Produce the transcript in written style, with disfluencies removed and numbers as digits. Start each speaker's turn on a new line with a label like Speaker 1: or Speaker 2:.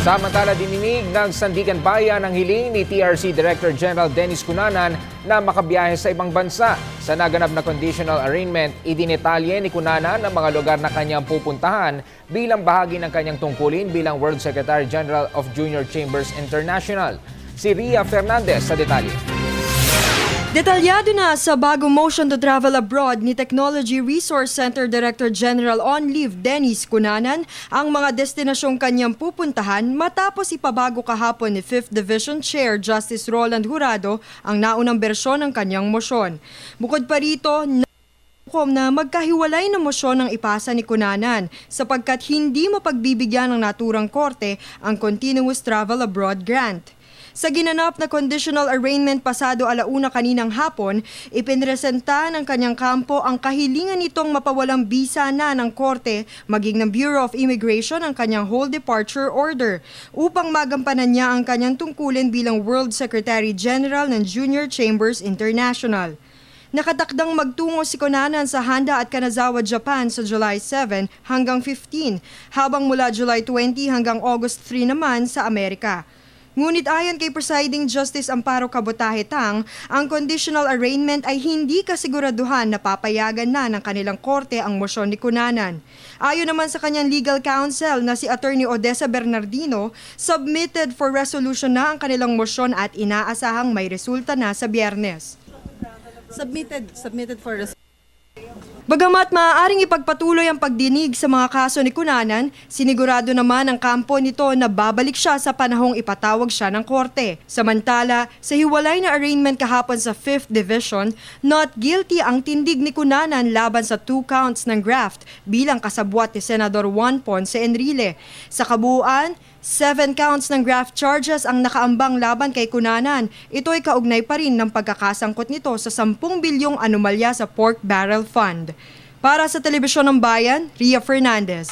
Speaker 1: Samantala, dininig ng Sandigan Bayan ang hiling ni TRC Director General Dennis Cunanan na makabiyahe sa ibang bansa. Sa naganap na conditional arraignment, idinetalye ni Cunanan ang mga lugar na kanyang pupuntahan bilang bahagi ng kanyang tungkulin bilang World Secretary General of Junior Chambers International. Si Ria Fernandez sa detalye.
Speaker 2: Detalyado na sa bagong motion to travel abroad ni Technology Resource Center Director General on Leave Dennis Cunanan ang mga destinasyong kanyang pupuntahan matapos ipabago kahapon ni 5th Division Chair Justice Roland Jurado ang naunang bersyon ng kanyang motion. Bukod pa rito, na magkahiwalay na mosyon ang ipasa ni Cunanan sapagkat hindi mapagbibigyan ng naturang korte ang Continuous Travel Abroad Grant. Sa ginanap na conditional arraignment pasado alauna kaninang hapon, ipinresenta ng kanyang kampo ang kahilingan nitong mapawalang bisa na ng korte maging ng Bureau of Immigration ang kanyang whole departure order upang magampanan niya ang kanyang tungkulin bilang World Secretary General ng Junior Chambers International. Nakatakdang magtungo si Cunanan sa Handa at Kanazawa, Japan sa July 7 hanggang 15, habang mula July 20 hanggang August 3 naman sa Amerika. Ngunit ayon kay Presiding Justice Amparo Cabotaje-Tang, ang conditional arraignment ay hindi kasiguraduhan na papayagan na ng kanilang korte ang mosyon ni Cunanan. Ayon naman sa kanyang legal counsel na si Attorney Odessa Bernardino, submitted for resolution na ang kanilang mosyon at inaasahang may resulta na sa Biyernes.
Speaker 3: Submitted for resolution.
Speaker 2: Bagamat maaaring ipagpatuloy ang pagdinig sa mga kaso ni Cunanan, sinigurado naman ang kampo nito na babalik siya sa panahong ipatawag siya ng korte. Samantala, sa hiwalay na arraignment kahapon sa 5th Division, not guilty ang tindig ni Cunanan laban sa 2 counts ng graft bilang kasabwat ni Senador Juan Ponce Enrile. Sa kabuuan, 7 counts ng graft charges ang nakaambang laban kay Cunanan. Ito ay kaugnay pa rin ng pagkakasangkot nito sa 10 bilyong anomalya sa Pork Barrel Fund. Para sa Telebisyon ng Bayan, Ria Fernandez.